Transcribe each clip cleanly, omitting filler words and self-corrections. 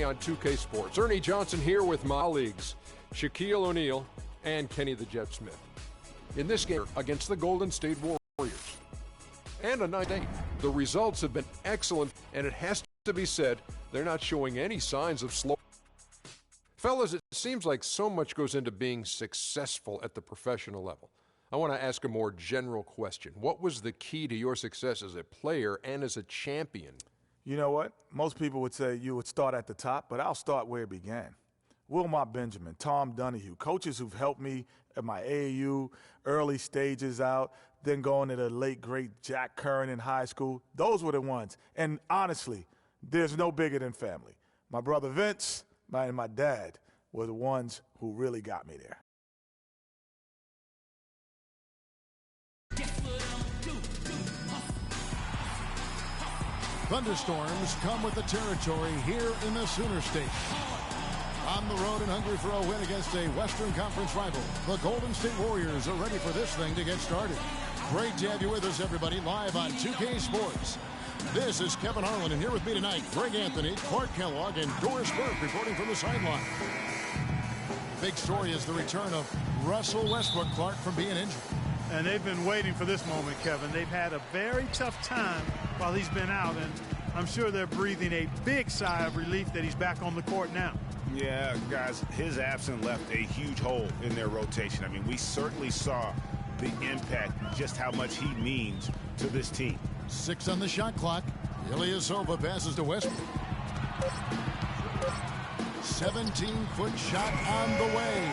on 2K Sports. Ernie Johnson here with my colleagues, Shaquille O'Neal and Kenny the Jet Smith. In this game against the Golden State Warriors. And a nice day. The results have been excellent, and it has to be said, they're not showing any signs of slow. Fellas, it seems like so much goes into being successful at the professional level. I want to ask a more general question. What was the key to your success as a player and as a champion? You know what? Most people would say you would start at the top, but I'll start where it began. Wilmot Benjamin, Tom Donahue, coaches who've helped me at my AAU, early stages out, then going to the late, great Jack Curran in high school. Those were the ones. And honestly, there's no bigger than family. My brother Vince and my dad were the ones who really got me there. Thunderstorms come with the territory here in the Sooner State. On the road and hungry for a win against a Western Conference rival, the Golden State Warriors are ready for this thing to get started. Great to have you with us, everybody, live on 2K Sports. This is Kevin Harlan, and here with me tonight, Greg Anthony, Clark Kellogg, and Doris Burke reporting from the sideline. Big story is the return of Russell Westbrook, Clark, from being injured. And they've been waiting for this moment, Kevin. They've had a very tough time while he's been out, and I'm sure they're breathing a big sigh of relief that he's back on the court now. Yeah, guys, his absence left a huge hole in their rotation. I mean, we certainly saw the impact, just how much he means to this team. 6 on the shot clock. Ilyasova passes to Westbrook. 17-foot shot on the way.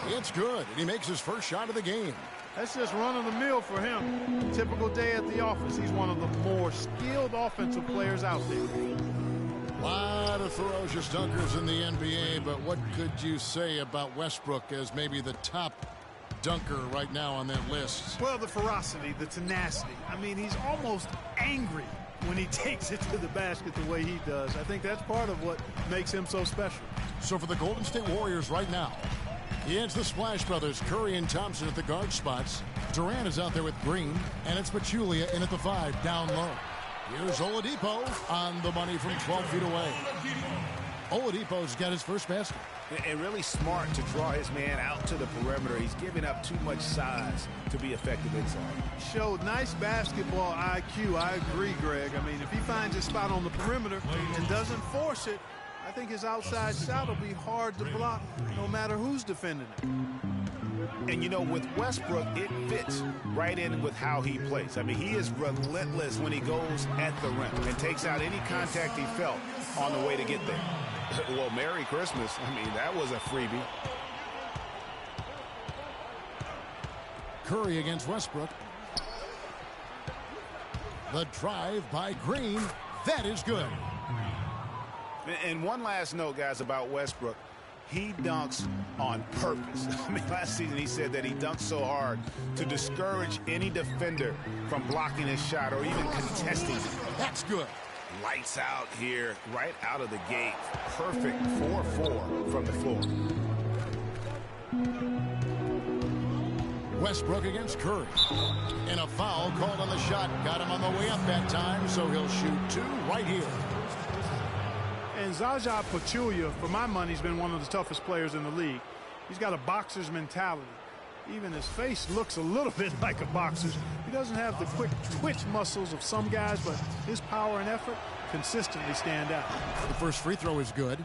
It's good, and he makes his first shot of the game. That's just run-of-the-mill for him. Typical day at the office. He's one of the more skilled offensive players out there. A lot of ferocious dunkers in the NBA, but what could you say about Westbrook as maybe the top dunker right now on that list? Well, the ferocity, the tenacity. I mean, he's almost angry when he takes it to the basket the way he does. I think that's part of what makes him so special. So for the Golden State Warriors right now, it's the Splash Brothers, Curry and Thompson at the guard spots. Durant is out there with Green, and it's Pachulia in at the 5, down low. Here's Oladipo on the money from 12 feet away. Oladipo's got his first basket. And really smart to draw his man out to the perimeter. He's giving up too much size to be effective inside. Showed nice basketball IQ. I agree, Greg. I mean, if he finds his spot on the perimeter and doesn't force it, I think his outside shot will be hard to block no matter who's defending it. And, you know, with Westbrook, it fits right in with how he plays. I mean, he is relentless when he goes at the rim and takes out any contact he felt on the way to get there. Well, Merry Christmas. I mean, that was a freebie. Curry against Westbrook. The drive by Green. That is good. And one last note, guys, about Westbrook. He dunks on purpose. I mean, last season he said that he dunks so hard to discourage any defender from blocking his shot or even contesting it. That's good. Lights out here, right out of the gate. Perfect 4-4 from the floor. Westbrook against Curry. And a foul called on the shot. Got him on the way up that time, so he'll shoot 2 right here. And Zaza Pachulia, for my money, has been one of the toughest players in the league. He's got a boxer's mentality. Even his face looks a little bit like a boxer's. He doesn't have the quick twitch muscles of some guys, but his power and effort consistently stand out. The first free throw is good.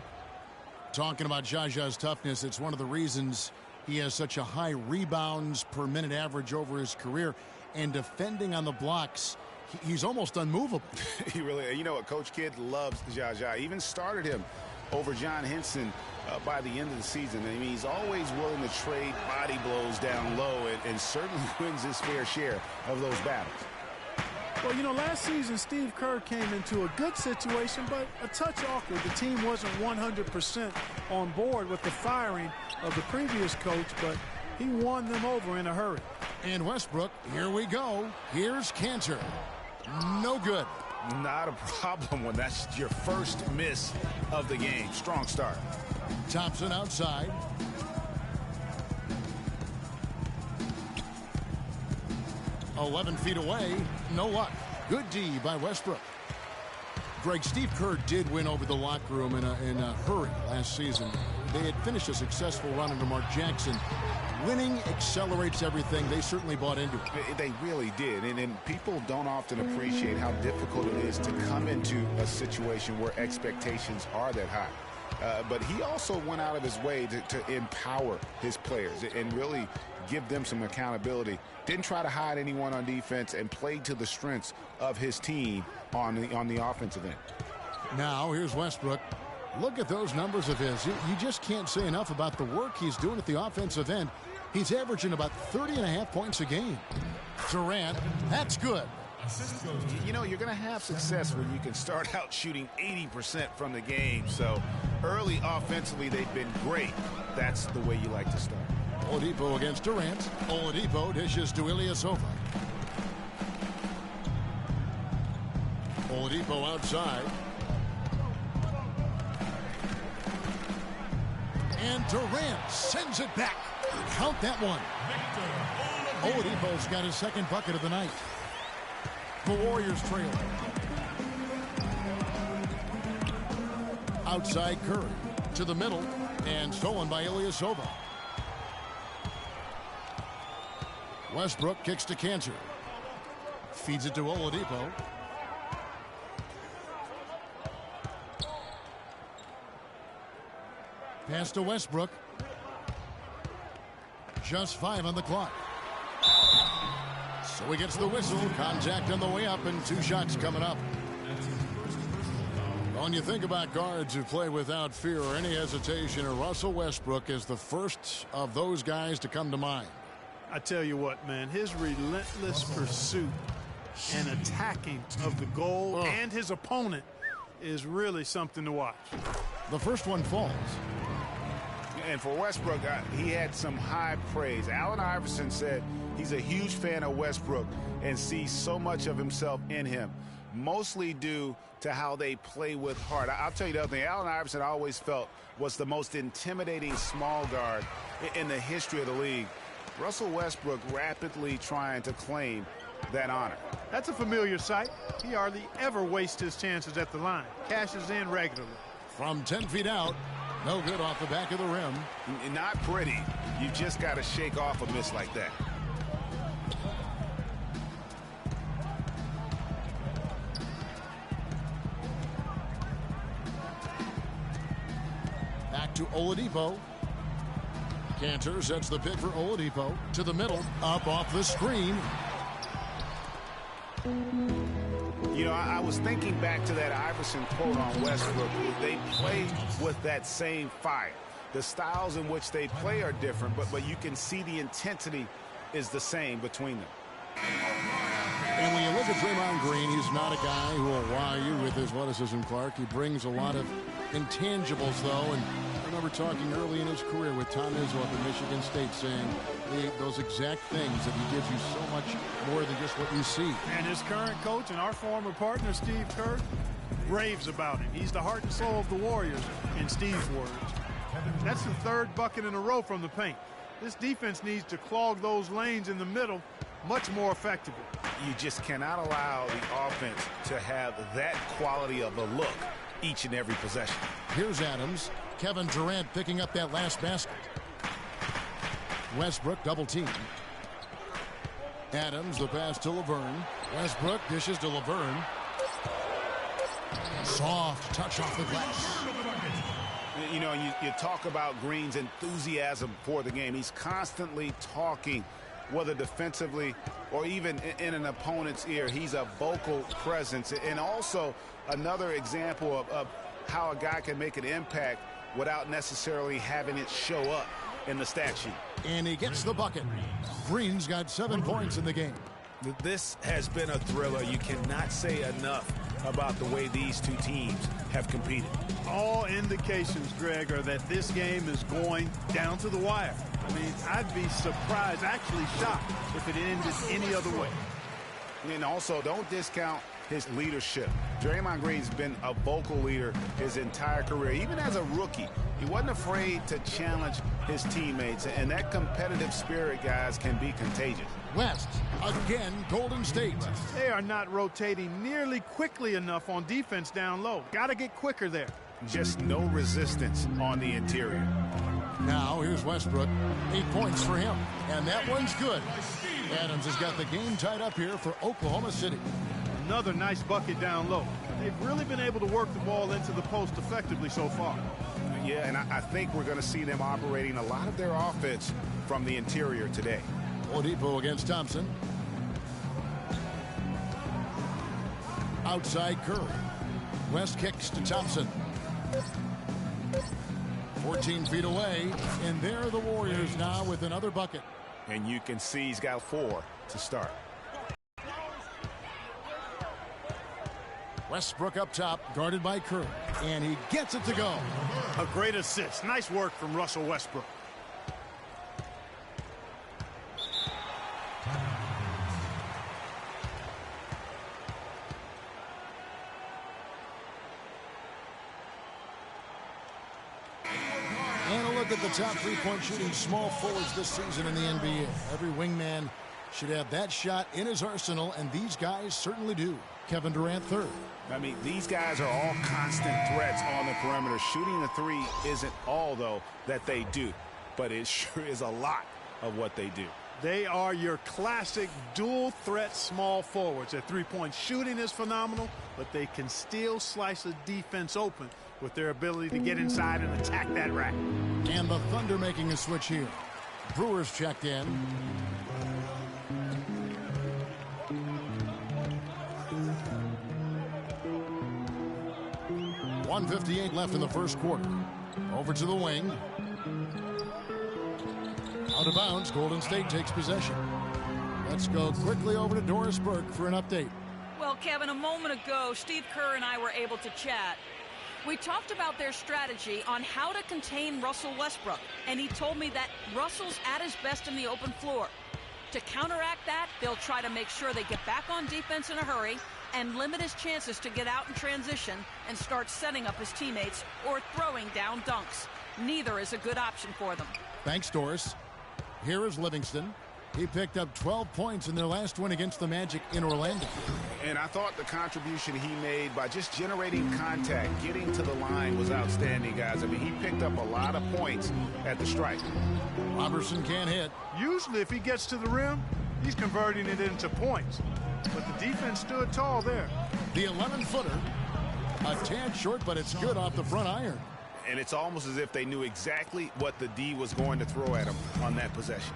Talking about Zaza's toughness, it's one of the reasons he has such a high rebounds per minute average over his career. And defending on the blocks, he's almost unmovable. He really, you know what, Coach Kidd loves Zaza. Even started him over John Henson by the end of the season. I mean, he's always willing to trade body blows down low and certainly wins his fair share of those battles. Well, you know, last season Steve Kerr came into a good situation, but a touch awkward. The team wasn't 100% on board with the firing of the previous coach, but he won them over in a hurry. And Westbrook, here we go. Here's Cantor. No good. Not a problem when that's your first miss of the game. Strong start. Thompson outside. .11 feet away. No luck. Good D by Westbrook. Greg, Steve Kerr did win over the locker room in a hurry last season. They had finished a successful run under Mark Jackson. Winning accelerates everything. They certainly bought into it. They really did. And people don't often appreciate how difficult it is to come into a situation where expectations are that high. But he also went out of his way to empower his players and really give them some accountability. Didn't try to hide anyone on defense and played to the strengths of his team on the offensive end. Now, here's Westbrook. Look at those numbers of his. You just can't say enough about the work he's doing at the offensive end. He's averaging about 30.5 points a game. Durant, that's good. You know, you're going to have success when you can start out shooting 80% from the game. So early offensively, they've been great. That's the way you like to start. Oladipo against Durant. Oladipo dishes to Ilyasova. Oladipo outside. And Durant sends it back. Count that one. Oladipo's got his second bucket of the night. The Warriors trail. Outside Curry to the middle and stolen by Ilyasova. Westbrook kicks to Cantor. Feeds it to Oladipo. Pass to Westbrook. Just 5 on the clock. So he gets the whistle. Contact on the way up and 2 shots coming up. When you think about guards who play without fear or any hesitation, Russell Westbrook is the first of those guys to come to mind. I tell you what, man, his relentless pursuit and attacking of the goal and his opponent is really something to watch. The first one falls. And for Westbrook, he had some high praise. Allen Iverson said he's a huge fan of Westbrook and sees so much of himself in him, mostly due to how they play with heart. I'll tell you the other thing. Allen Iverson, I always felt, was the most intimidating small guard in the history of the league. Russell Westbrook rapidly trying to claim that honor. That's a familiar sight. He hardly ever wastes his chances at the line. Cashes in regularly. From 10 feet out, no good off the back of the rim. Not pretty. You just got to shake off a miss like that. Back to Oladipo. Cantor sets the pick for Oladipo to the middle, up off the screen. You know, I was thinking back to that Iverson quote on Westbrook. They play with that same fire. The styles in which they play are different, but you can see the intensity is the same between them. And when you look at Draymond Green, he's not a guy who will wow you with his athleticism, Clark. He brings a lot of intangibles, though, and I remember talking early in his career with Tom Izzo up at Michigan State saying those exact things, that he gives you so much more than just what you see. And his current coach and our former partner, Steve Kerr, raves about him. He's the heart and soul of the Warriors, in Steve's words. That's the third bucket in a row from the paint. This defense needs to clog those lanes in the middle much more effectively. You just cannot allow the offense to have that quality of a look each and every possession. Here's Adams. Kevin Durant picking up that last basket. Westbrook double team. Adams, the pass to Laverne. Westbrook dishes to Laverne. Soft touch off the glass. You know, you talk about Green's enthusiasm for the game. He's constantly talking, whether defensively or even in an opponent's ear. He's a vocal presence. And also another example of how a guy can make an impact without necessarily having it show up in the stat sheet. And he gets the bucket. Green's got 7 points in the game. This has been a thriller. You cannot say enough about the way these two teams have competed. All indications, Greg, are that this game is going down to the wire. I mean, I'd be surprised, actually shocked, if it ended any other way. And also, don't discount his leadership. Draymond Green's been a vocal leader his entire career. Even as a rookie, he wasn't afraid to challenge his teammates, and that competitive spirit, guys, can be contagious. West, again, Golden State. They are not rotating nearly quickly enough on defense down low. Got to get quicker there. Just no resistance on the interior. Now here's Westbrook. 8 points for him, and that one's good. Adams has got the game tied up here for Oklahoma City. Another nice bucket down low. They've really been able to work the ball into the post effectively so far. Yeah, and I think we're going to see them operating a lot of their offense from the interior today. Oladipo against Thompson. Outside Curry. West kicks to Thompson. 14 feet away, and there are the Warriors now with another bucket. And you can see he's got 4 to start. Westbrook up top, guarded by Curry, and he gets it to go. A great assist. Nice work from Russell Westbrook. And a look at the top three-point shooting small forwards this season in the NBA. Every wingman should have that shot in his arsenal, and these guys certainly do. Kevin Durant third. I mean, these guys are all constant threats on the perimeter. Shooting the three isn't all, though, that they do, but it sure is a lot of what they do. They are your classic dual threat small forwards. Their three-point shooting is phenomenal, but they can still slice a defense open with their ability to get inside and attack that rack. And the Thunder making a switch here. Brewers checked in. .158 left in the first quarter. Over to the wing. Out of bounds, Golden State takes possession. Let's go quickly over to Doris Burke for an update. Well, Kevin, a moment ago, Steve Kerr and I were able to chat. We talked about their strategy on how to contain Russell Westbrook, and he told me that Russell's at his best in the open floor. To counteract that, they'll try to make sure they get back on defense in a hurry and limit his chances to get out in transition and start setting up his teammates or throwing down dunks. Neither is a good option for them. Thanks, Doris. Here is Livingston. He picked up 12 points in their last win against the Magic in Orlando. And I thought the contribution he made by just generating contact, getting to the line, was outstanding, guys. I mean, he picked up a lot of points at the strike. Robertson can't hit. Usually, if he gets to the rim, he's converting it into points. But the defense stood tall there. The 11-footer. A tad short, but it's good off the front iron. And it's almost as if they knew exactly what the D was going to throw at him on that possession.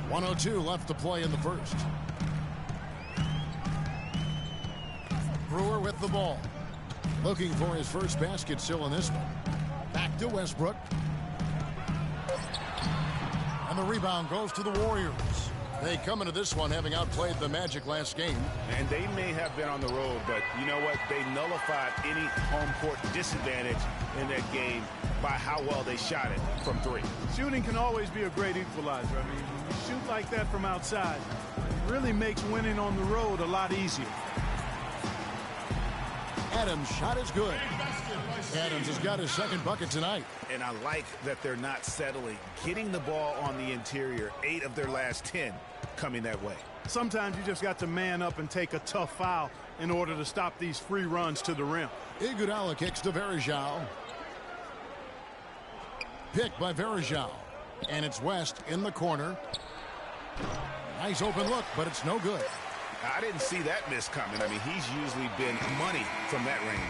102 left to play in the first. Brewer with the ball. Looking for his first basket still in this one. Back to Westbrook. And the rebound goes to the Warriors. They come into this one having outplayed the Magic last game. And they may have been on the road, but you know what? They nullified any home court disadvantage in that game by how well they shot it from three. Shooting can always be a great equalizer. I mean, when you shoot like that from outside, it really makes winning on the road a lot easier. Adams' shot is good. Adams has got his second bucket tonight. And I like that they're not settling. Getting the ball on the interior, 8 of their last 10 coming that way. Sometimes you just got to man up and take a tough foul in order to stop these free runs to the rim. Iguodala kicks to Varejao. Picked by Varejao. And it's West in the corner. Nice open look, but it's no good. I didn't see that miss coming. I mean, he's usually been money from that range.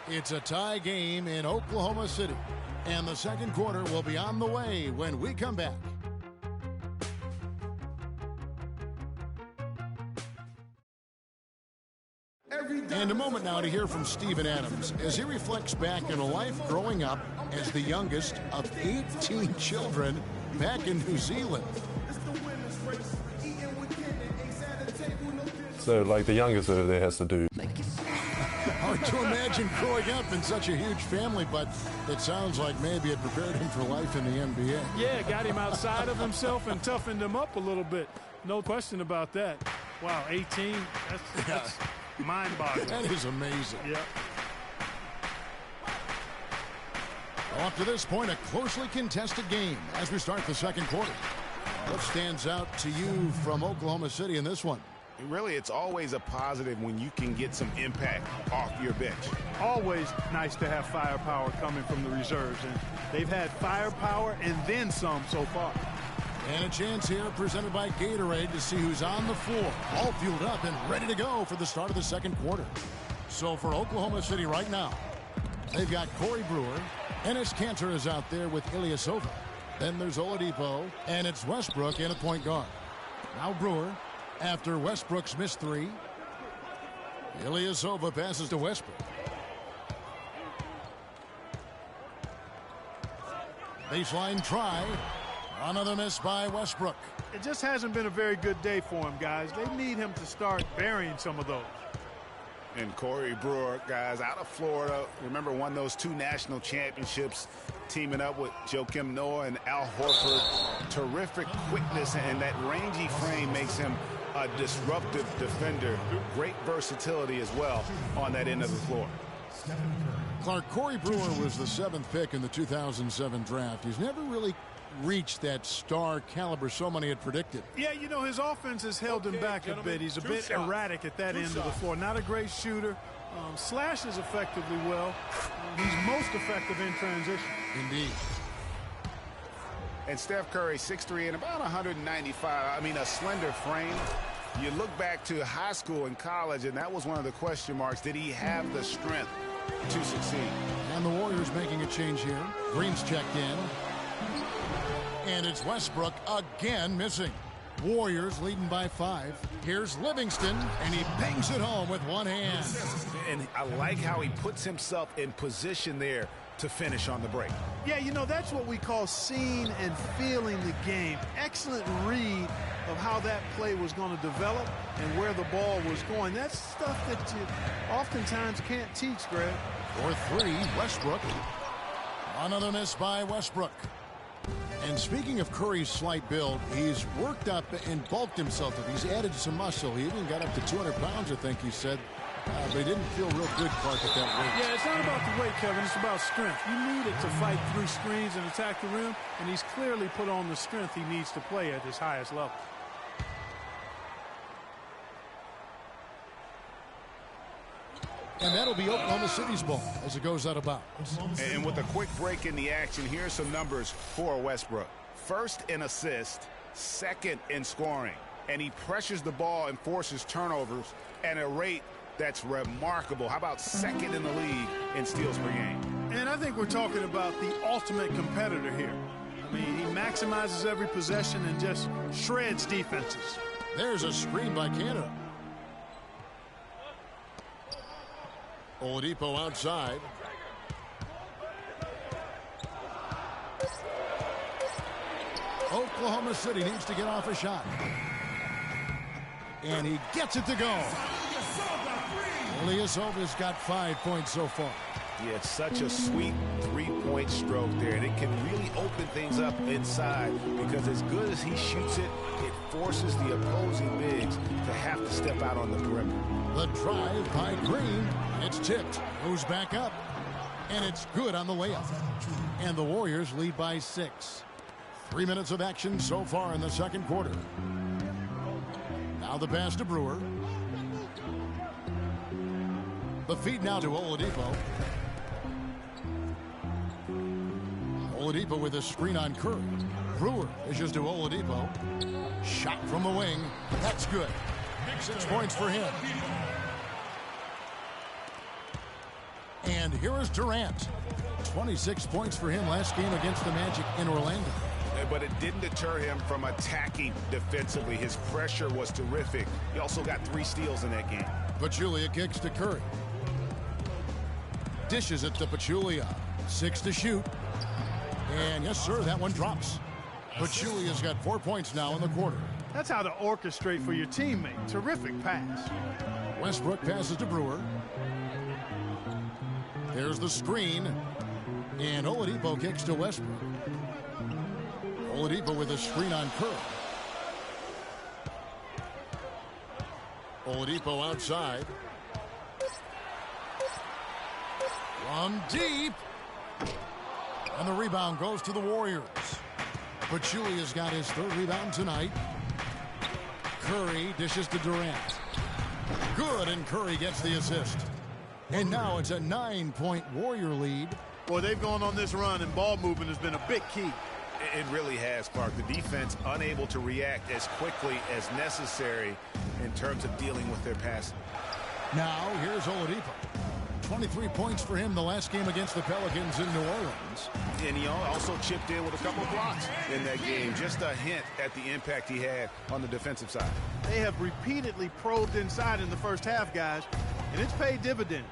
It's a tie game in Oklahoma City. And the second quarter will be on the way when we come back. And a moment now to hear from Steven Adams as he reflects back on a life growing up as the youngest of 18 children back in New Zealand. So, like, the youngest over there has to do Hard to imagine growing up in such a huge family, but it sounds like maybe it prepared him for life in the NBA. Yeah, got him outside of himself and toughened him up a little bit. No question about that. Wow, 18, that's mind-boggling. That is amazing. Yeah. Well, up to this point, a closely contested game as we start the second quarter. What stands out to you from Oklahoma City in this one? Really, it's always a positive when you can get some impact off your bench. Always nice to have firepower coming from the reserves, and they've had firepower and then some so far. And a chance here presented by Gatorade to see who's on the floor, all fueled up and ready to go for the start of the second quarter. So for Oklahoma City right now, they've got Corey Brewer. Enes Kanter is out there with Ilyasova. Then there's Oladipo, and it's Westbrook in at point guard. Now Brewer, after Westbrook's missed three. Ilyasova passes to Westbrook. Baseline try. Another miss by Westbrook. It just hasn't been a very good day for him, guys. They need him to start burying some of those. And Corey Brewer, guys, out of Florida. Remember, won those 2 national championships, teaming up with Joakim Noah and Al Horford. Terrific quickness, and that rangy frame makes him a disruptive defender. Great versatility as well on that end of the floor. Clark, Corey Brewer was the 7th pick in the 2007 draft. He's never really reached that star caliber so many had predicted. Yeah, you know, his offense has held him back a bit. He's a bit erratic at that end of the floor. Not a great shooter. Slashes effectively well. He's most effective in transition. Indeed. And Steph Curry, 6'3" and about 195. I mean, a slender frame. You look back to high school and college, and that was one of the question marks. Did he have the strength to succeed? And the Warriors making a change here. Green's checked in. And it's Westbrook again missing. Warriors leading by 5. Here's Livingston, and he bangs it home with one hand. And I like how he puts himself in position there to finish on the break. Yeah, you know, that's what we call seeing and feeling the game. Excellent read of how that play was going to develop and where the ball was going. That's stuff that you oftentimes can't teach, Greg. For 3, Westbrook. Another miss by Westbrook. And speaking of Curry's slight build, he's worked up and bulked himself up. He's added some muscle. He even got up to 200 pounds, I think he said. But he didn't feel real good, Clark, at that weight. Yeah, it's not about the weight, Kevin. It's about strength. You need it to fight through screens and attack the rim, and he's clearly put on the strength he needs to play at his highest level. And that'll be Oklahoma City's ball as it goes out of bounds. And with a quick break in the action, here's some numbers for Westbrook. 1st in assists, 2nd in scoring. And he pressures the ball and forces turnovers at a rate that's remarkable. How about 2nd in the league in steals per game? And I think we're talking about the ultimate competitor here. I mean, he maximizes every possession and just shreds defenses. There's a screen by Kanter. Oladipo outside. Oklahoma City needs to get off a shot. And he gets it to go. Ilyasova's got 5 points so far. Yeah, it's such a sweet 3-point stroke there, and it can really open things up inside because as good as he shoots it, it forces the opposing bigs to have to step out on the perimeter. The drive by Green. It's tipped. Goes back up. And it's good on the layup. And the Warriors lead by 6. 3 minutes of action so far in the second quarter. Now the pass to Brewer. The feed now to Oladipo. Oladipo with a screen on Curry. Brewer issues to Oladipo. Shot from the wing. That's good. 6 points for him. And here is Durant. 26 points for him last game against the Magic in Orlando. But it didn't deter him from attacking defensively. His pressure was terrific. He also got 3 steals in that game. Pachulia kicks to Curry. Dishes it to Pachulia. 6 to shoot. And yes, sir, that one drops. Pachulia's got 4 points now in the quarter. That's how to orchestrate for your teammate. Terrific pass. Westbrook passes to Brewer. There's the screen. And Oladipo kicks to Westbrook. Oladipo with a screen on Curry. Oladipo outside. From deep. And the rebound goes to the Warriors. Pachulia's got his third rebound tonight. Curry dishes to Durant. Good, and Curry gets the assist. And now it's a 9-point Warrior lead. Boy, they've gone on this run, and ball movement has been a big key. It really has, Clark. The defense unable to react as quickly as necessary in terms of dealing with their passing. Now, here's Oladipo. 23 points for him the last game against the Pelicans in New Orleans. And he also chipped in with a couple of blocks in that game. Just a hint at the impact he had on the defensive side. They have repeatedly probed inside in the first half, guys, and it's paid dividends.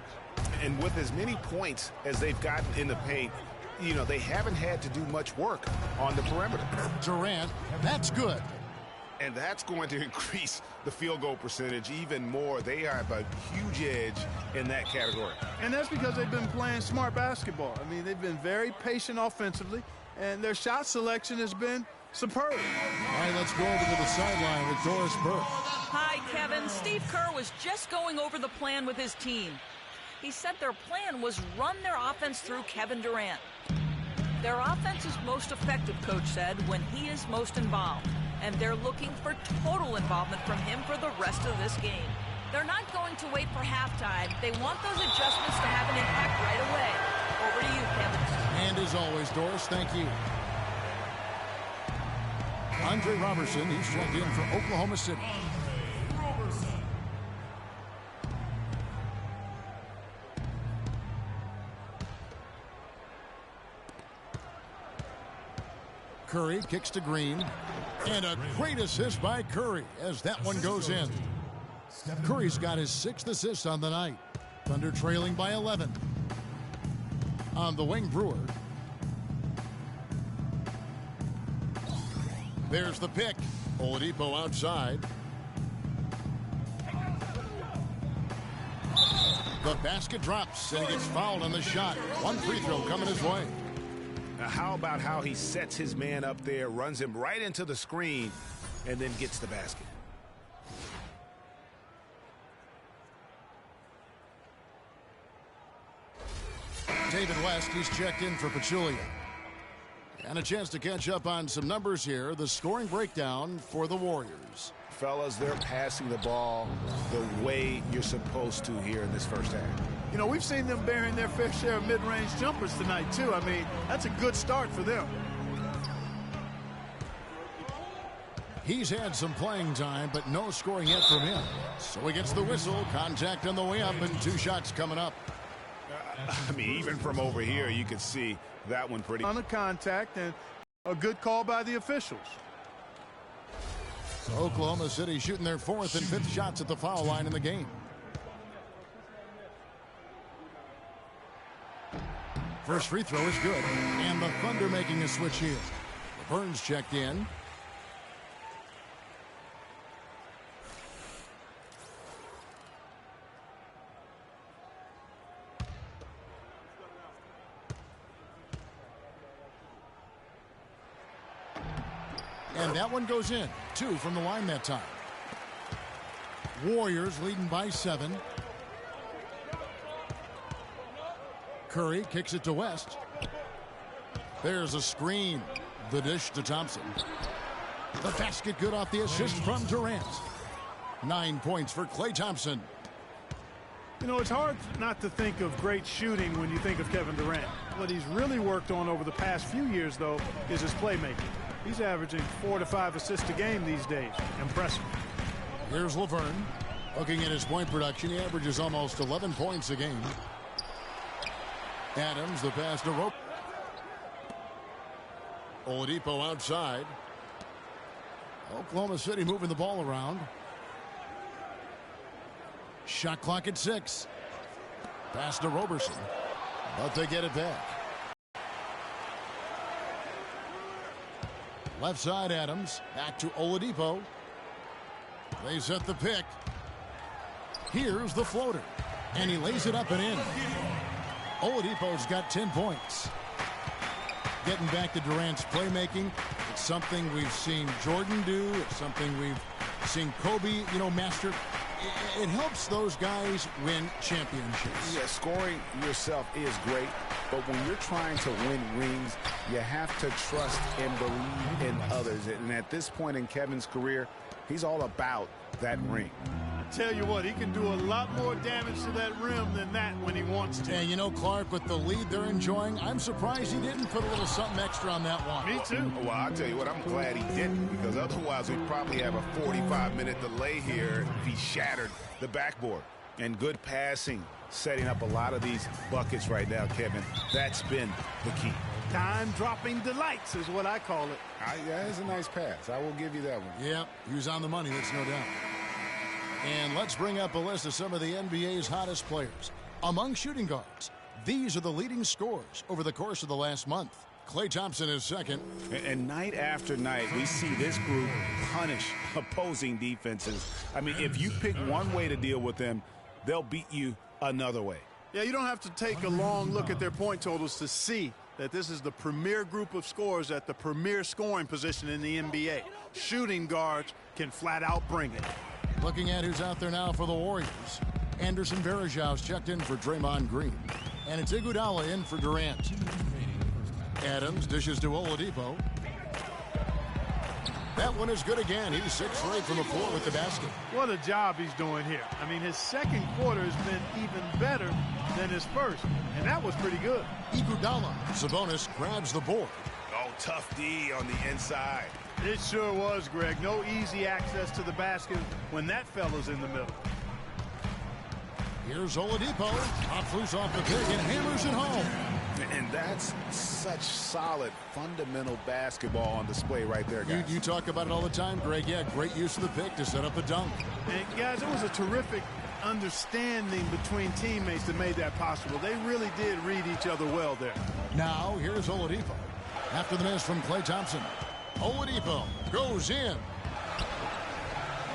And with as many points as they've gotten in the paint, you know, they haven't had to do much work on the perimeter. Durant, that's good. And that's going to increase the field goal percentage even more. They have a huge edge in that category. And that's because they've been playing smart basketball. I mean, they've been very patient offensively, and their shot selection has been superb. All right, let's go over to the sideline with Doris Burke. Hi, Kevin. Steve Kerr was just going over the plan with his team. He said their plan was run their offense through Kevin Durant. Their offense is most effective, Coach said, when he is most involved. And they're looking for total involvement from him for the rest of this game. They're not going to wait for halftime. They want those adjustments to have an impact right away. Over to you, Kevin. And as always, Doris, thank you. Andre Robertson, he's checked in for Oklahoma City. Curry kicks to Green. And a great assist by Curry as that one goes in. Curry's got his 6th assist on the night. Thunder trailing by 11. On the wing, Brewer. There's the pick. Oladipo outside. The basket drops, and he gets fouled on the shot. One free throw coming his way. Now, how about how he sets his man up there, runs him right into the screen, and then gets the basket? David West, he's checked in for Pachulia. And a chance to catch up on some numbers here. The scoring breakdown for the Warriors. Fellas, they're passing the ball the way you're supposed to here in this first half. You know, we've seen them bearing their fair share of mid-range jumpers tonight, too. I mean, that's a good start for them. He's had some playing time, but no scoring yet from him. So he gets the whistle, contact on the way up, and 2 shots coming up. I mean, even from over here, you can see that one pretty. On the contact, and a good call by the officials. So Oklahoma City shooting their 4th and 5th shots at the foul line in the game. First free throw is good. And the Thunder making a switch here. Burns checked in. And that one goes in. 2 from the line that time. Warriors leading by 7. Curry kicks it to West. There's a screen. The dish to Thompson. The basket good off the assist from Durant. 9 points for Klay Thompson. You know, it's hard not to think of great shooting when you think of Kevin Durant. What he's really worked on over the past few years, though, is his playmaking. He's averaging 4 to 5 assists a game these days. Impressive. Here's Laverne. Looking at his point production, he averages almost 11 points a game. Adams, the pass to Rope. Oladipo outside. Oklahoma City moving the ball around. Shot clock at 6. Pass to Roberson. But they get it back. Left side Adams. Back to Oladipo. They set the pick. Here's the floater. And he lays it up and in. Oladipo's got 10 points. Getting back to Durant's playmaking, it's something we've seen Jordan do. It's something we've seen Kobe, master. It helps those guys win championships. Yeah, scoring yourself is great, but when you're trying to win rings, you have to trust and believe in others. And at this point in Kevin's career, he's all about that ring. Tell you what, he can do a lot more damage to that rim than that when he wants to. And Clark, with the lead they're enjoying, I'm surprised he didn't put a little something extra on that one. Me too. Well, I'll tell you what, I'm glad he didn't, because otherwise we'd probably have a 45-minute delay here if he shattered the backboard. And good passing, setting up a lot of these buckets right now, Kevin. That's been the key. Time-dropping delights is what I call it. That is a nice pass. I will give you that one. Yeah, he was on the money, that's no doubt. And let's bring up a list of some of the NBA's hottest players. Among shooting guards, these are the leading scorers over the course of the last month. Klay Thompson is second. And night after night, we see this group punish opposing defenses. I mean, if you pick one way to deal with them, they'll beat you another way. Yeah, you don't have to take a long look at their point totals to see that this is the premier group of scorers at the premier scoring position in the NBA. Shooting guards can flat out bring it. Looking at who's out there now for the Warriors. Anderson Varejau's checked in for Draymond Green. And it's Iguodala in for Durant. Adams dishes to Oladipo. That one is good again. He's 6 for 8 from the floor with the basket. What a job he's doing here. I mean, his second quarter has been even better than his first. And that was pretty good. Iguodala. Sabonis grabs the board. Oh, tough D on the inside. It sure was, Greg. No easy access to the basket when that fella's in the middle. Here's Oladipo. Pops loose off the pick and hammers it home. And that's such solid, fundamental basketball on display right there, guys. You talk about it all the time, Greg. Yeah, great use of the pick to set up a dunk. And, guys, it was a terrific understanding between teammates that made that possible. They really did read each other well there. Now, here's Oladipo. After the miss from Klay Thompson. Oladipo goes in.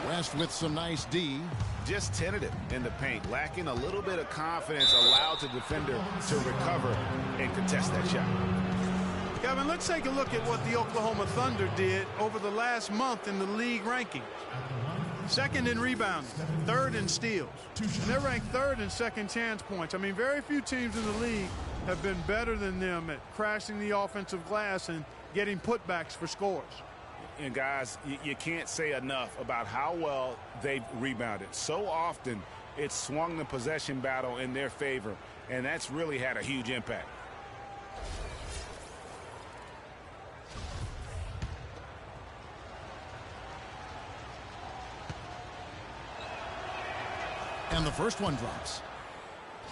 West with some nice D. Just tentative in the paint, lacking a little bit of confidence, allowed the defender to recover and contest that shot. Kevin, let's take a look at what the Oklahoma Thunder did over the last month in the league rankings. Second in rebounding, third in steals. And they're ranked third in second chance points. I mean, very few teams in the league have been better than them at crashing the offensive glass and getting putbacks for scores. And guys, you can't say enough about how well they've rebounded. So often it's swung the possession battle in their favor, and that's really had a huge impact. And the first one drops.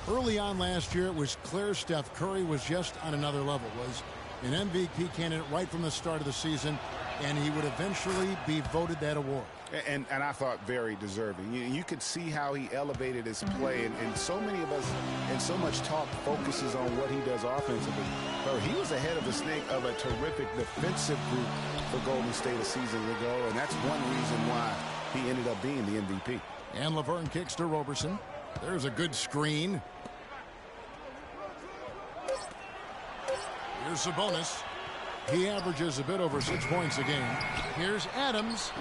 Early on last year, it was clear Steph Curry was just on another level, was an MVP candidate right from the start of the season, and he would eventually be voted that award. And I thought very deserving. You could see how he elevated his play, and so many of us and so much talk focuses on what he does offensively. But he was ahead of the snake of a terrific defensive group for Golden State a season ago, and that's one reason why he ended up being the MVP. And Laverne kicks to Roberson. There's a good screen. Here's Sabonis. He averages a bit over 6 points a game. Here's Adams.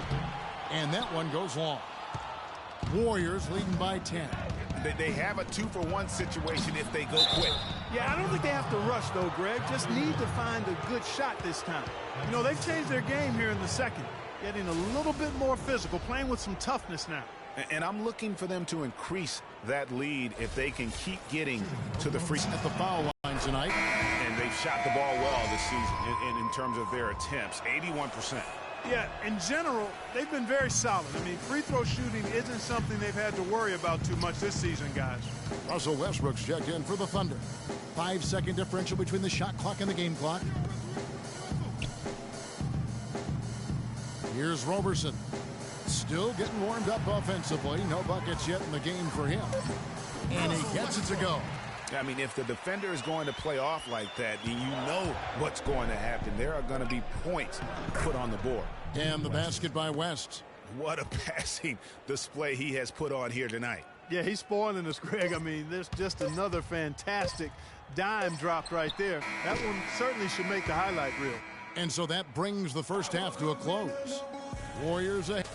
And that one goes long. Warriors leading by 10. They have a 2-for-1 situation if they go quick. Yeah, I don't think they have to rush, though, Greg. Just need to find a good shot this time. You know, they've changed their game here in the second. Getting a little bit more physical, playing with some toughness now. And I'm looking for them to increase that lead if they can keep getting to the free at the foul line tonight. And they've shot the ball well this season in terms of their attempts, 81%. Yeah, in general, they've been very solid. I mean, free throw shooting isn't something they've had to worry about too much this season, guys. Russell Westbrook's checked in for the Thunder. 5-second differential between the shot clock and the game clock. Here's Roberson. Still getting warmed up offensively. No buckets yet in the game for him. And he gets it to go. I mean, if the defender is going to play off like that, then you know what's going to happen. There are going to be points put on the board. And the basket by West. What a passing display he has put on here tonight. Yeah, he's spoiling us, Greg. I mean, there's just another fantastic dime dropped right there. That one certainly should make the highlight reel. And so that brings the first half to a close. Warriors ahead.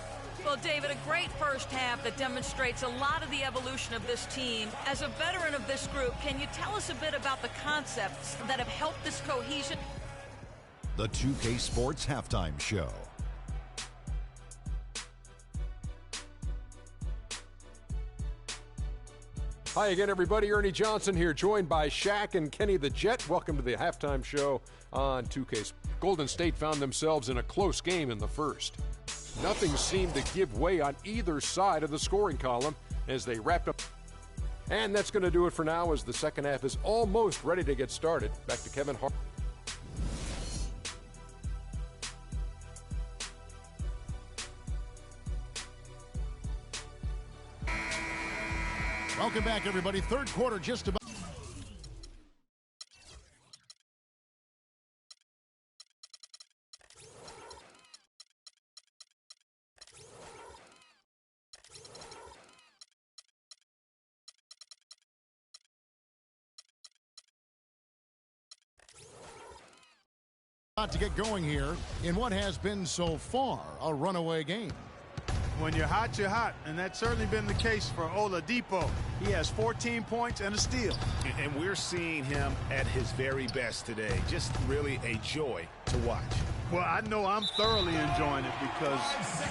Well, David, a great first half that demonstrates a lot of the evolution of this team. As a veteran of this group, can you tell us a bit about the concepts that have helped this cohesion? The 2K Sports Halftime Show. Hi again, everybody. Ernie Johnson here, joined by Shaq and Kenny the Jet. Welcome to the halftime show on 2K. Golden State found themselves in a close game in the first. Nothing seemed to give way on either side of the scoring column as they wrapped up. And that's going to do it for now as the second half is almost ready to get started. Back to Kevin Hart. Welcome back, everybody. Third quarter just about. To get going here in what has been so far a runaway game. When you're hot, and that's certainly been the case for Oladipo. He has 14 points and a steal. And we're seeing him at his very best today. Just really a joy to watch. Well, I know I'm thoroughly enjoying it because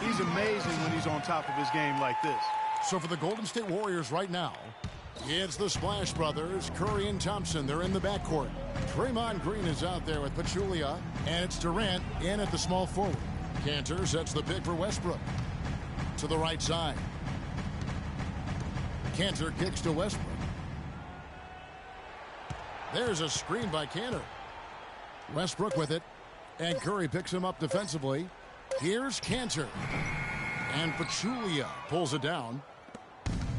he's amazing when he's on top of his game like this. So for the Golden State Warriors right now, it's the Splash Brothers, Curry and Thompson. They're in the backcourt. Draymond Green is out there with Pachulia, and it's Durant in at the small forward. Cantor sets the pick for Westbrook. To the right side. Cantor kicks to Westbrook. There's a screen by Cantor. Westbrook with it, and Curry picks him up defensively. Here's Cantor. And Pachulia pulls it down.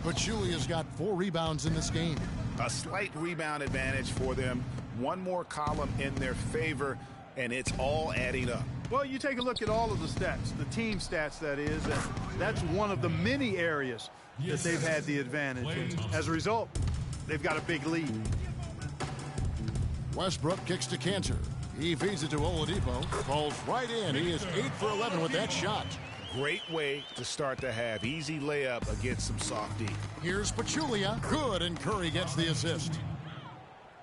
Pachulia's got 4 rebounds in this game. A slight rebound advantage for them. One more column in their favor, and it's all adding up. Well, you take a look at all of the stats, the team stats, that is, and that's one of the many areas that they've had the advantage. And as a result, they've got a big lead. Westbrook kicks to Cantor. He feeds it to Oladipo. Falls right in. He is 8 for 11 with that shot. Great way to start the half. Easy layup against some soft D. Here's Pachulia. Good, and Curry gets the assist.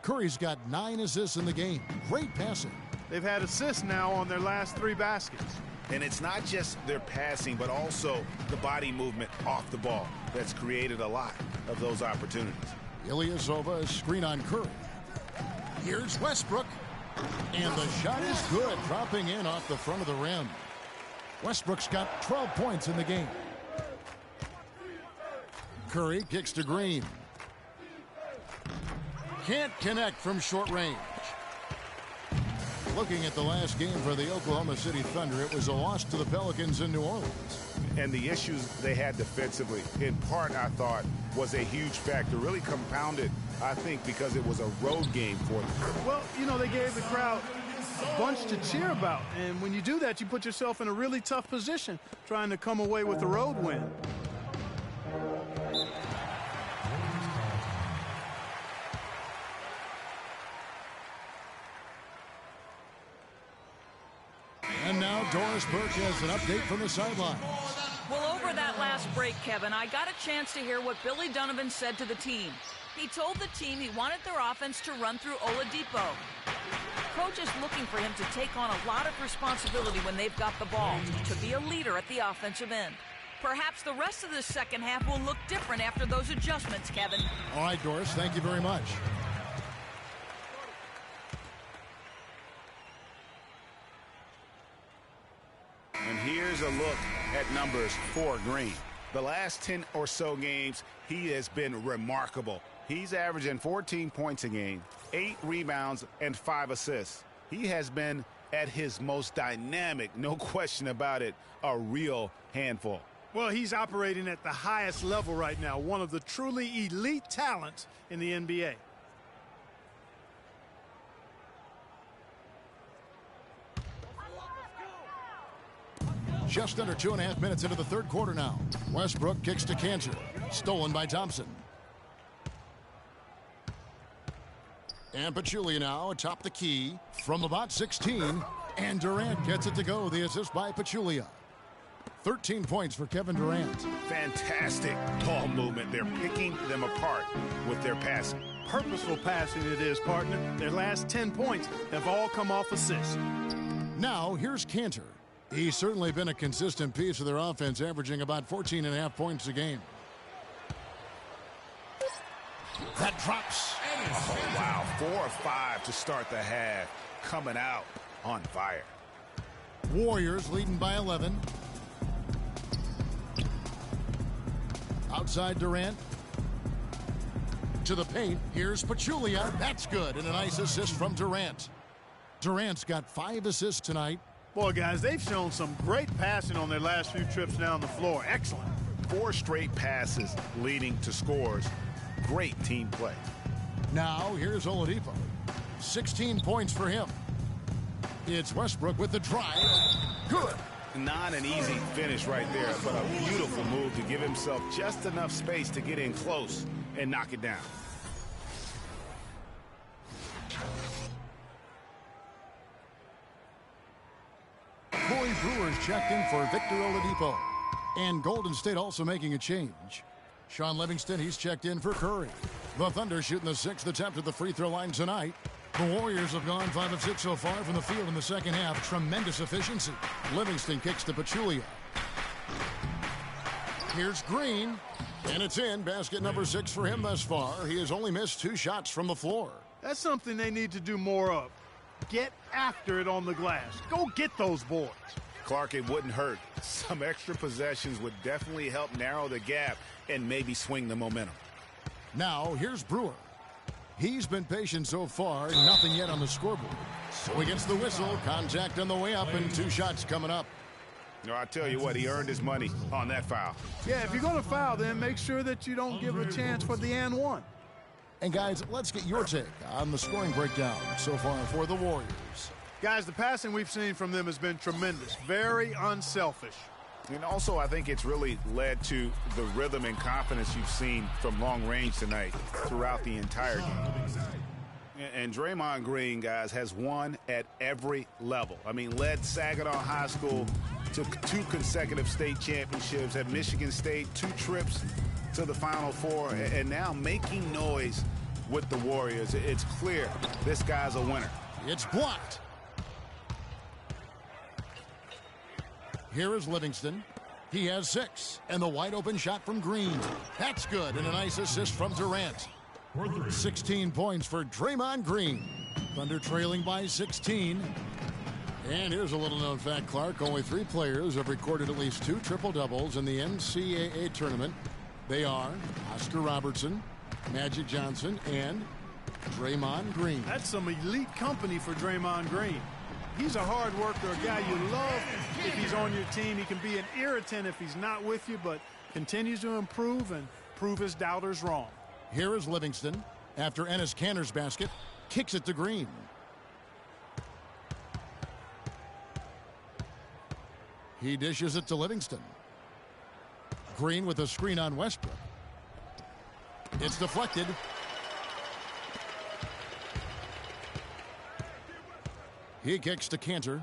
Curry's got 9 assists in the game. Great passing. They've had assists now on their last 3 baskets. And it's not just their passing, but also the body movement off the ball that's created a lot of those opportunities. Ilyasova is screen on Curry. Here's Westbrook. And the shot is good, dropping in off the front of the rim. Westbrook's got 12 points in the game. Curry kicks to Green. Can't connect from short range. Looking at the last game for the Oklahoma City Thunder, it was a loss to the Pelicans in New Orleans. And the issues they had defensively, in part, I thought, was a huge factor. Really compounded, I think, because it was a road game for them. Well, you know, they gave the crowd a bunch to cheer about. And when you do that, you put yourself in a really tough position trying to come away with a road win. And now Doris Burke has an update from the sideline. Well, over that last break, Kevin, I got a chance to hear what Billy Donovan said to the team. He told the team he wanted their offense to run through Oladipo. Coach is looking for him to take on a lot of responsibility when they've got the ball, to be a leader at the offensive end. Perhaps the rest of the second half will look different after those adjustments, Kevin. All right, Doris, thank you very much. And here's a look at numbers for Green. The last 10 or so games, he has been remarkable. He's averaging 14 points a game, 8 rebounds, and 5 assists. He has been at his most dynamic, no question about it, a real handful. Well, he's operating at the highest level right now, one of the truly elite talents in the NBA. just under 2.5 minutes into the third quarter now. Westbrook kicks to Cantor. Stolen by Thompson. And Pachulia now atop the key from about 16. And Durant gets it to go. The assist by Pachulia. 13 points for Kevin Durant. Fantastic ball movement. They're picking them apart with their passing. Purposeful passing it is, partner. Their last 10 points have all come off assists. Now, here's Cantor. He's certainly been a consistent piece of their offense, averaging about 14.5 points a game. That drops. Oh, wow. 4 or 5 to start the half. Coming out on fire. Warriors leading by 11. Outside Durant. To the paint. Here's Pachulia. That's good. And a nice assist from Durant. Durant's got 5 assists tonight. Boy, guys, they've shown some great passing on their last few trips down the floor. Excellent. 4 straight passes leading to scores. Great team play. Now, here's Oladipo. 16 points for him. It's Westbrook with the drive. Good. Not an easy finish right there, but a beautiful move to give himself just enough space to get in close and knock it down. Corey Brewer's checked in for Victor Oladipo. And Golden State also making a change. Sean Livingston, he's checked in for Curry. The Thunder shooting the 6th attempt at the free throw line tonight. The Warriors have gone 5 of 6 so far from the field in the second half. Tremendous efficiency. Livingston kicks to Pachulia. Here's Green. And it's in. Basket number 6 for him thus far. He has only missed 2 shots from the floor. That's something they need to do more of. Get after it on the glass. Go get those boards. Clark, it wouldn't hurt. Some extra possessions would definitely help narrow the gap and maybe swing the momentum. Now, here's Brewer. He's been patient so far, nothing yet on the scoreboard. So he gets the whistle, contact on the way up, and 2 shots coming up. No, I tell you what, he earned his money on that foul. Yeah, if you're going to foul, then make sure that you don't give a chance for the and one. And guys, let's get your take on the scoring breakdown so far for the Warriors. Guys, the passing we've seen from them has been tremendous. Very unselfish. And also, I think it's really led to the rhythm and confidence you've seen from long range tonight throughout the entire game. And Draymond Green, guys, has won at every level. I mean, led Saginaw High School to 2 consecutive state championships, at Michigan State 2 trips to the Final Four, and now making noise with the Warriors. It's clear this guy's a winner. It's blocked. Here is Livingston. He has 6. And the wide open shot from Green. That's good. And a nice assist from Durant. 16 points for Draymond Green. Thunder trailing by 16. And here's a little known fact, Clark. Only 3 players have recorded at least 2 triple-doubles in the NCAA tournament. They are Oscar Robertson, Magic Johnson, and Draymond Green. That's some elite company for Draymond Green. He's a hard worker, a guy you love if he's on your team. He can be an irritant if he's not with you, but continues to improve and prove his doubters wrong. Here is Livingston. After Enes Kanter's basket, kicks it to Green. He dishes it to Livingston. Green with a screen on Westbrook. It's deflected. He kicks to Cantor.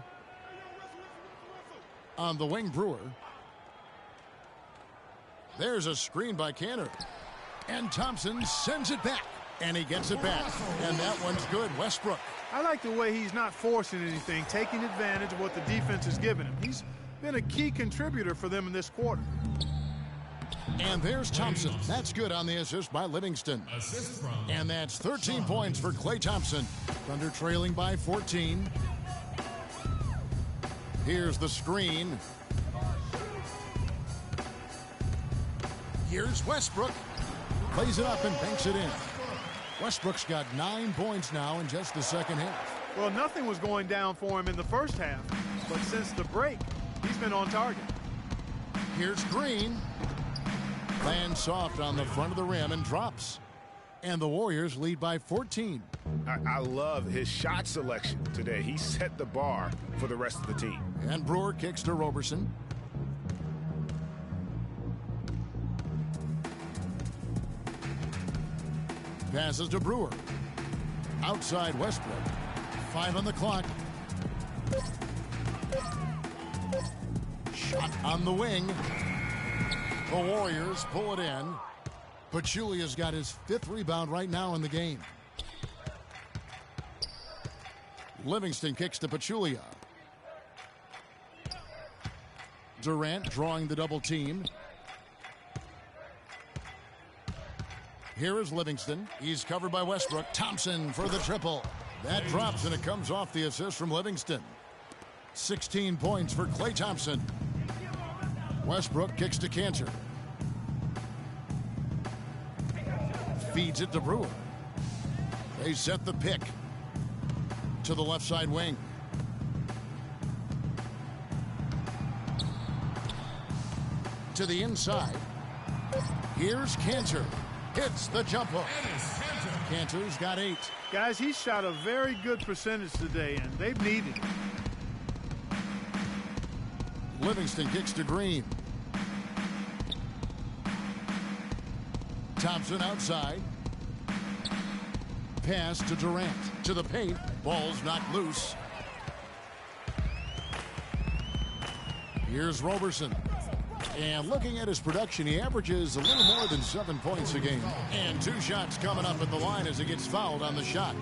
On the wing, Brewer. There's a screen by Cantor. And Thompson sends it back. And he gets it back. And that one's good. Westbrook. I like the way he's not forcing anything, taking advantage of what the defense has given him. He's been a key contributor for them in this quarter. And there's Thompson. That's good on the assist by Livingston. And that's 13 points for Klay Thompson. Thunder trailing by 14. Here's the screen. Here's Westbrook. Plays it up and banks it in. Westbrook's got 9 points now in just the second half. Well, nothing was going down for him in the first half, but since the break, he's been on target. Here's Green. Lands soft on the front of the rim and drops. And the Warriors lead by 14. I love his shot selection today. He set the bar for the rest of the team. And Brewer kicks to Roberson. passes to Brewer. Outside Westbrook. 5 on the clock. Shot on the wing. The Warriors pull it in. Pachulia's got his 5th rebound right now in the game. Livingston kicks to Pachulia. Durant drawing the double team. Here is Livingston. He's covered by Westbrook. Thompson for the triple. That drops, and it comes off the assist from Livingston. 16 points for Klay Thompson. Westbrook kicks to Cantor. Feeds it to Brewer. They set the pick to the left side wing. To the inside. Here's Cantor. Hits the jump hook. Cantor's got 8. Guys, he shot a very good percentage today, and they've needed it. Livingston kicks to Green. Thompson outside. Pass to Durant. To the paint. Ball's knocked loose. Here's Roberson. And looking at his production, he averages a little more than 7 points a game. And 2 shots coming up at the line as he gets fouled on the shot.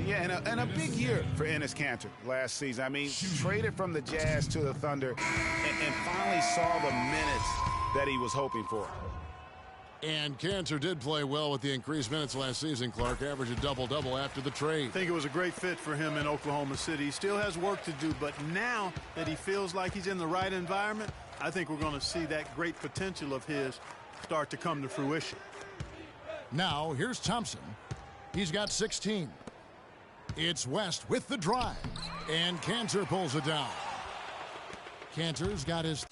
Yeah, and a big year for Enes Kanter last season. I mean, traded from the Jazz to the Thunder and finally saw the minutes that he was hoping for. And Cantor did play well with the increased minutes last season, Clark. Averaged a double-double after the trade. I think it was a great fit for him in Oklahoma City. He still has work to do, but now that he feels like he's in the right environment, I think we're going to see that great potential of his start to come to fruition. Now, here's Thompson. He's got 16. It's West with the drive. And Cantor pulls it down. Cantor's got his...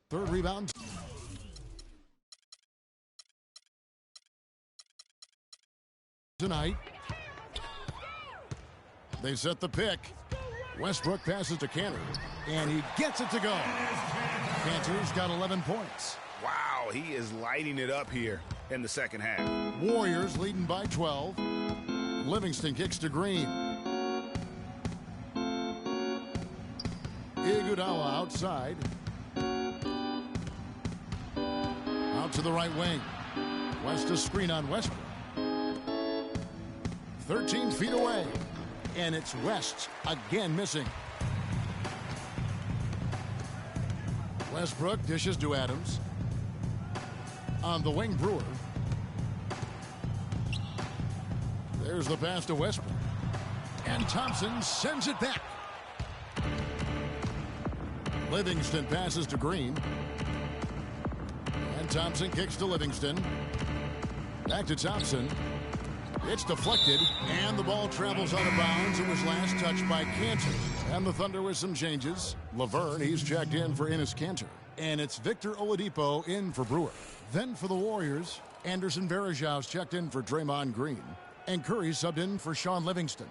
Third rebound. Tonight. They set the pick. Westbrook passes to Cantor. And he gets it to go. Cantor's got 11 points. Wow, he is lighting it up here in the second half. Warriors leading by 12. Livingston kicks to Green. Iguodala outside. Out to the right wing. West a screen on Westbrook. 13 feet away. And it's West again missing. Westbrook dishes to Adams. On the wing, Brewer. There's the pass to Westbrook. And Thompson sends it back. Livingston passes to Green. And Thompson kicks to Livingston. Back to Thompson. It's deflected, and the ball travels out of bounds. It was last touched by Cantor. And the Thunder with some changes. Laverne, he's checked in for Enes Kanter. And it's Victor Oladipo in for Brewer. Then for the Warriors, Anderson Varejão's checked in for Draymond Green. And Curry subbed in for Sean Livingston.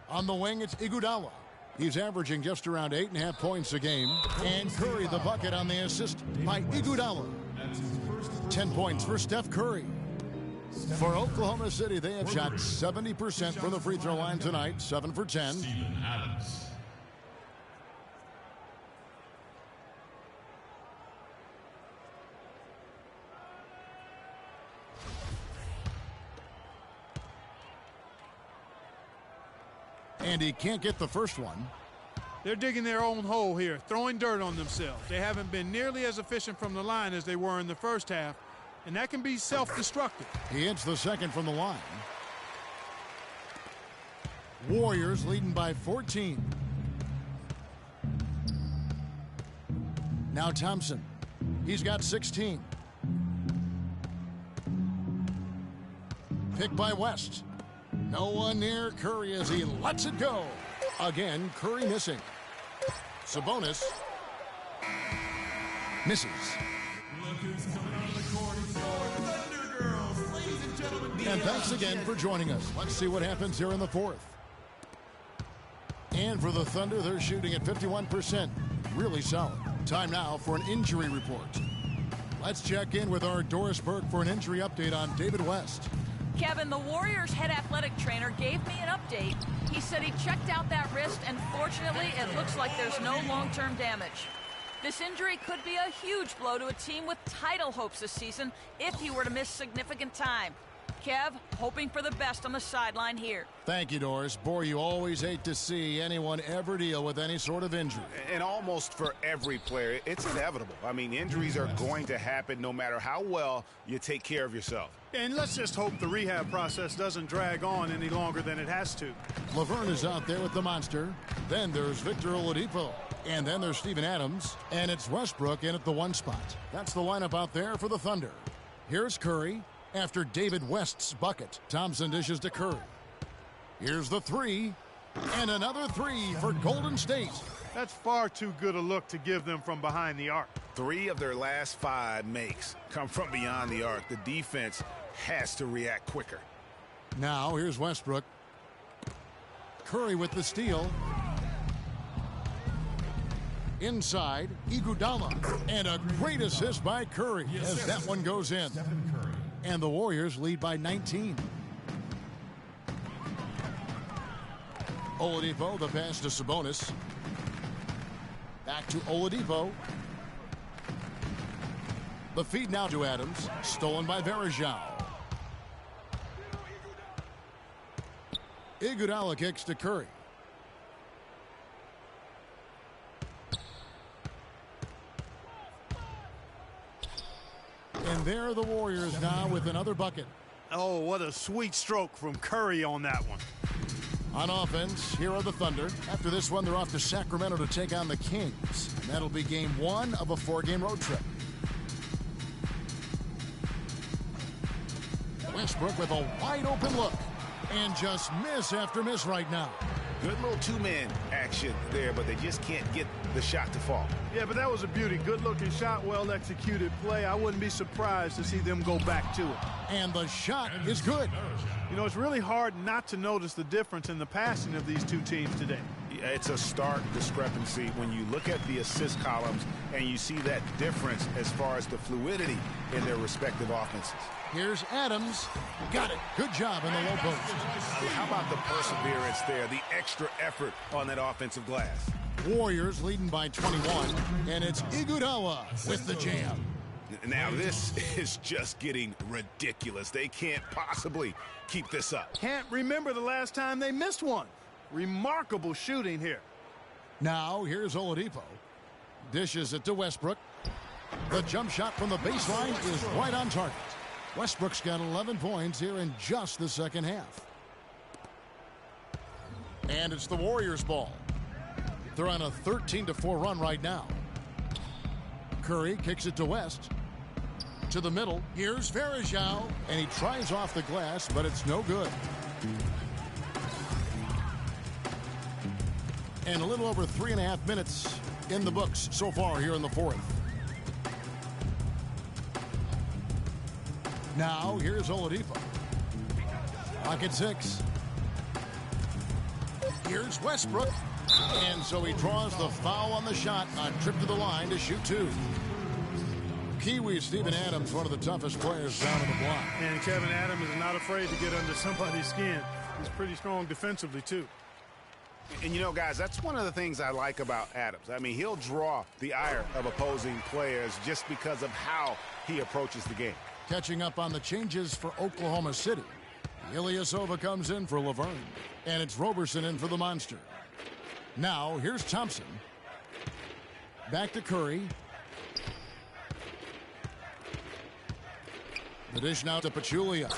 On the wing, it's Iguodala. He's averaging just around 8.5 points a game. And Curry the bucket on the assist by Iguodala. 10 points for Steph Curry. For Oklahoma City, they have shot 70% from the free throw line tonight, 7 for 10. And he can't get the first one. They're digging their own hole here, throwing dirt on themselves. They haven't been nearly as efficient from the line as they were in the first half, and that can be self-destructive. He hits the second from the line. Warriors leading by 14. Now Thompson. He's got 16. Pick by West. No one near Curry as he lets it go. Again, Curry missing. Sabonis misses. And thanks again for joining us. Let's see what happens here in the fourth. And for the Thunder, they're shooting at 51%. Really solid. Time now for an injury report. Let's check in with our Doris Burke for an injury update on David West. Kevin, the Warriors' head athletic trainer gave me an update. He said he checked out that wrist, and fortunately, it looks like there's no long-term damage. This injury could be a huge blow to a team with title hopes this season if he were to miss significant time. Kev, hoping for the best on the sideline here. Thank you, Doris. Boy, you always hate to see anyone ever deal with any sort of injury. And almost for every player, it's inevitable. I mean, injuries are going to happen no matter how well you take care of yourself. And let's just hope the rehab process doesn't drag on any longer than it has to. Laverne is out there with the monster. Then there's Victor Oladipo. And then there's Steven Adams. And it's Westbrook in at the one spot. That's the lineup out there for the Thunder. Here's Curry. After David West's bucket, Thompson dishes to Curry. Here's the three. And another three for Golden State. That's far too good a look to give them from behind the arc. 3 of their last 5 makes come from beyond the arc. The defense has to react quicker. Now here's Westbrook. Curry with the steal. Inside, Iguodala. And a great assist by Curry as that one goes in. And the Warriors lead by 19. Oladipo, the pass to Sabonis. Back to Oladipo. The feed now to Adams. Stolen by Varejao. Iguodala kicks to Curry. And there are the Warriors now with another bucket. Oh, what a sweet stroke from Curry on that one. On offense, here are the Thunder. After this one, they're off to Sacramento to take on the Kings. And that'll be game 1 of a 4-game road trip. Westbrook with a wide open look. And just miss after miss right now. Good little 2-man action there, but they just can't get the shot to fall. Yeah, but that was a beauty. Good-looking shot, well-executed play. I wouldn't be surprised to see them go back to it. And the shot is good. You know, it's really hard not to notice the difference in the passing of these two teams today. Yeah, it's a stark discrepancy when you look at the assist columns and you see that difference as far as the fluidity in their respective offenses. Here's Adams. Got it. Good job in the low post. How about the perseverance there, the extra effort on that offensive glass? Warriors leading by 21, and it's Iguodala with the jam. Now this is just getting ridiculous. They can't possibly keep this up. Can't remember the last time they missed one. Remarkable shooting here. Now here's Oladipo. Dishes it to Westbrook. The jump shot from the baseline is right on target. Westbrook's got 11 points here in just the second half. And it's the Warriors' ball. They're on a 13-4 run right now. Curry kicks it to West. To the middle. Here's Varejao. And he tries off the glass, but it's no good. And a little over 3.5 minutes in the books so far here in the fourth. Now, here's Oladipo. Pocket 6. Here's Westbrook. And so he draws the foul on the shot on trip to the line to shoot 2. Kiwi Steven Adams, one of the toughest players down on the block. And Kevin Adams is not afraid to get under somebody's skin. He's pretty strong defensively, too. And, you know, guys, that's one of the things I like about Adams. I mean, he'll draw the ire of opposing players just because of how he approaches the game. Catching up on the changes for Oklahoma City. Ilyasova comes in for Laverne. And it's Roberson in for the Monster. Now, here's Thompson. Back to Curry. The dish now to Pachulia.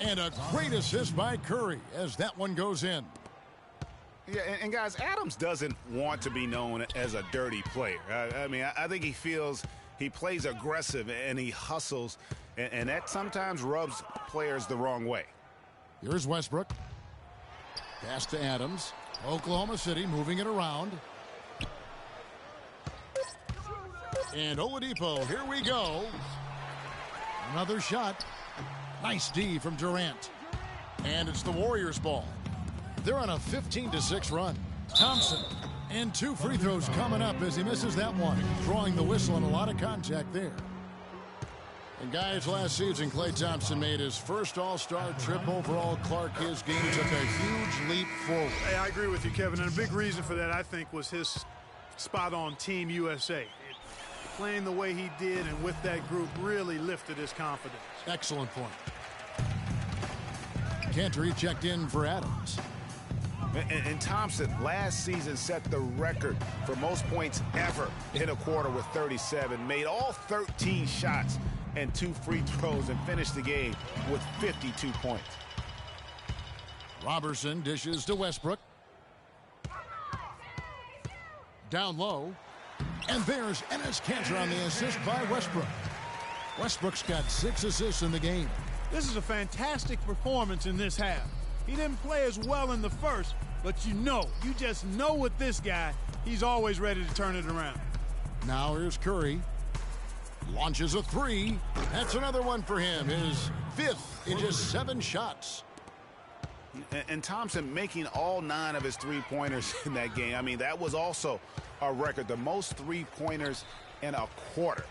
And a great assist by Curry as that one goes in. Yeah, and guys, Adams doesn't want to be known as a dirty player. I mean, I think he feels he plays aggressive and he hustles, and that sometimes rubs players the wrong way. Here's Westbrook. Pass to Adams. Oklahoma City moving it around. And Oladipo, here we go. Another shot. Nice D from Durant. And it's the Warriors' ball. They're on a 15-6 run. Thompson. And 2 free throws coming up as he misses that one. Drawing the whistle and a lot of contact there. And guys, last season, Klay Thompson made his first All-Star trip overall. Clark, his game took a huge leap forward. Hey, I agree with you, Kevin. And a big reason for that, I think, was his spot on Team USA. Playing the way he did and with that group really lifted his confidence. Excellent point. Cantor checked in for Adams. And Thompson last season set the record for most points ever in a quarter with 37. Made all 13 shots and 2 free throws and finished the game with 52 points. Roberson dishes to Westbrook. Down low. And there's Enes Kanter on the assist by Westbrook. Westbrook's got 6 assists in the game. This is a fantastic performance in this half. He didn't play as well in the first, but you just know with this guy, he's always ready to turn it around. Now here's Curry. Launches a 3. That's another one for him. His 5th in just 7 shots. And Thompson making all 9 of his 3-pointers in that game. I mean, that was also a record, the most 3-pointers in a quarter.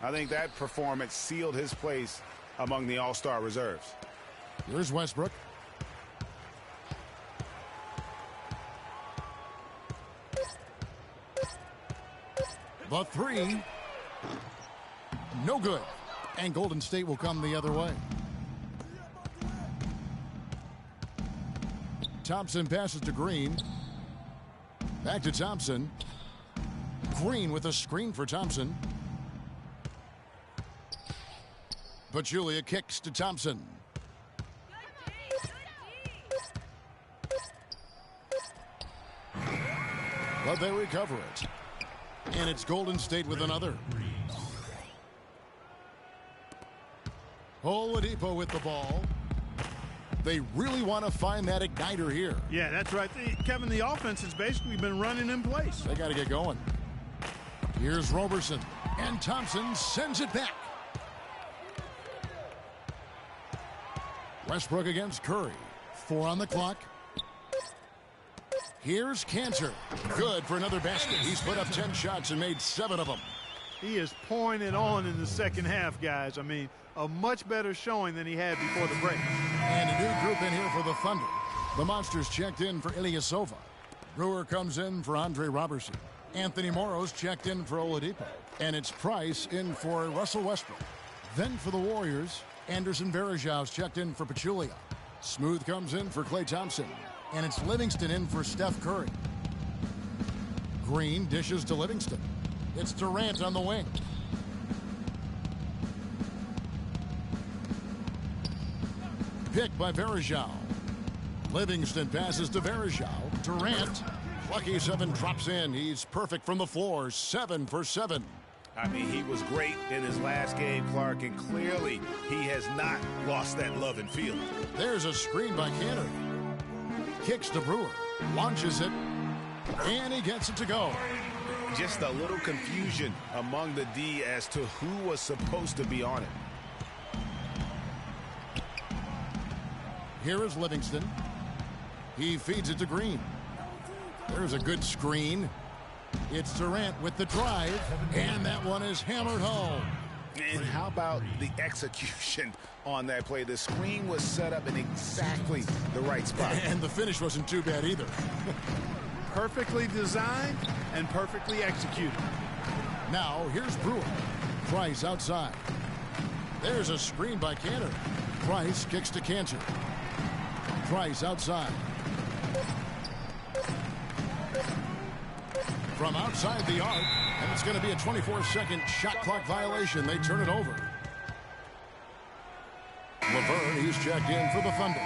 I think that performance sealed his place among the All-Star reserves. Here's Westbrook. The 3. No good. And Golden State will come the other way. Thompson passes to Green. Back to Thompson. Green with a screen for Thompson. Pachulia kicks to Thompson. But they recover it. And it's Golden State with another. Oladipo with the ball. They really want to find that igniter here. Yeah, that's right. Kevin, the offense has basically been running in place. They got to get going. Here's Roberson. And Thompson sends it back. Westbrook against Curry. 4 on the clock. Here's Kanter. Good for another basket. He's put up 10 shots and made 7 of them. He is pouring it on in the second half, guys. I mean, a much better showing than he had before the break. And a new group in here for the Thunder. The Monsters checked in for Ilyasova. Brewer comes in for Andre Roberson. Anthony Morrow's checked in for Oladipo. And it's Price in for Russell Westbrook. Then for the Warriors, Anderson Varejau's checked in for Pachulia. Smooth comes in for Klay Thompson. And it's Livingston in for Steph Curry. Green dishes to Livingston. It's Durant on the wing. Pick by Varejao. Livingston passes to Varejao. Durant. Lucky 7 drops in. He's perfect from the floor. 7 for 7. I mean, he was great in his last game, Clark, and clearly he has not lost that love and feel. There's a screen by Kanter. Kicks to Brewer. Launches it. And he gets it to go. Just a little confusion among the D as to who was supposed to be on it. Here is Livingston. He feeds it to Green. There's a good screen. It's Durant with the drive, and that one is hammered home. And how about the execution on that play? The screen was set up in exactly the right spot. And the finish wasn't too bad either. Perfectly designed and perfectly executed. Now, here's Brewer. Price outside. There's a screen by Kanter. Price kicks to Kanter. Price outside. From outside the arc, and it's going to be a 24-second shot clock violation. They turn it over. Laverne, he's checked in for the Thunder.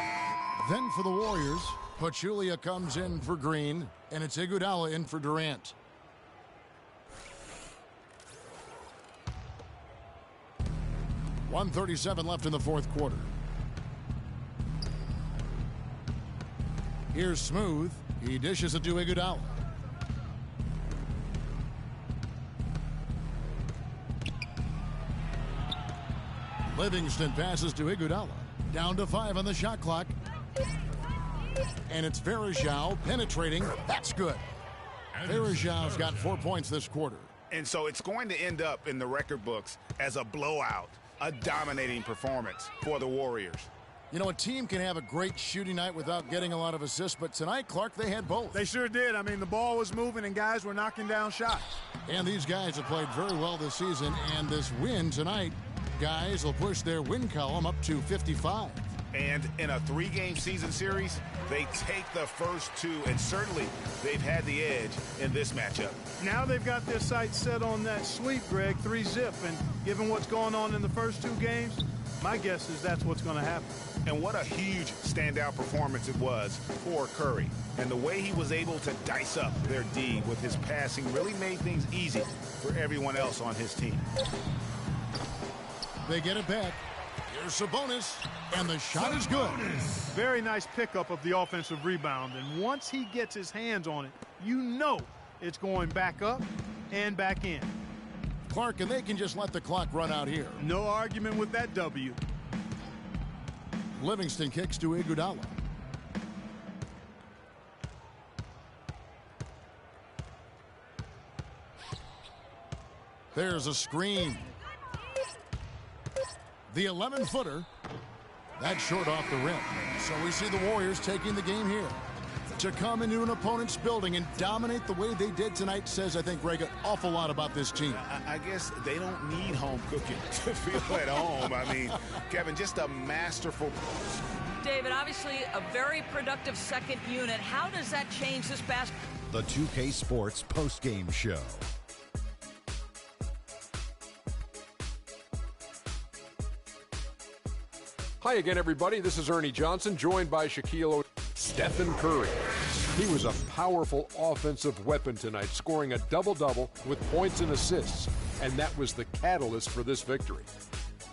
Then for the Warriors, Pachulia comes in for Green, and it's Iguodala in for Durant. .137 left in the fourth quarter. Here's Smooth. He dishes it to Iguodala. Livingston passes to Iguodala. Down to 5 on the shot clock. And it's Varejao penetrating. That's good. Varejao's got 4 points this quarter. And so it's going to end up in the record books as a blowout, a dominating performance for the Warriors. You know, a team can have a great shooting night without getting a lot of assists, but tonight, Clark, they had both. They sure did. I mean, the ball was moving and guys were knocking down shots. And these guys have played very well this season, and this win tonight, guys will push their win column up to 55. And in a 3-game season series, they take the first 2, and certainly they've had the edge in this matchup. Now they've got their sights set on that sweep, Greg, 3-zip, and given what's going on in the first 2 games, my guess is that's what's going to happen. And what a huge standout performance it was for Curry. And the way he was able to dice up their D with his passing really made things easy for everyone else on his team. They get it back. Here's Sabonis, and the shot is good. Very nice pickup of the offensive rebound, and once he gets his hands on it, you know it's going back up and back in. Clark, and they can just let the clock run out here. No argument with that W. Livingston kicks to Iguodala. There's a screen. The 11-footer. That's short off the rim. So we see the Warriors taking the game here. To come into an opponent's building and dominate the way they did tonight says, I think, Greg, an awful lot about this team. I guess they don't need home cooking to feel at home. I mean, Kevin, just a masterful. David, obviously a very productive second unit. How does that change this basketball? The 2K Sports postgame show. Hi again, everybody. This is Ernie Johnson, joined by Shaquille O'Neal. Stephen Curry. He was a powerful offensive weapon tonight, scoring a double-double with points and assists, and that was the catalyst for this victory.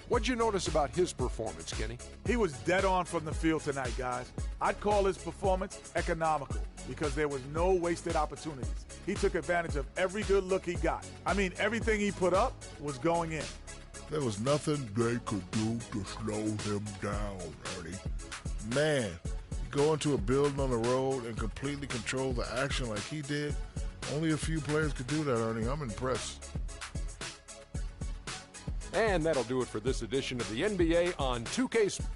What'd you notice about his performance, Kenny? He was dead on from the field tonight, guys. I'd call his performance economical because there was no wasted opportunities. He took advantage of every good look he got. I mean, everything he put up was going in. There was nothing they could do to slow him down, Ernie. Man, go into a building on the road and completely control the action like he did. Only a few players could do that, Ernie. I'm impressed. And that'll do it for this edition of the NBA on 2K Sports.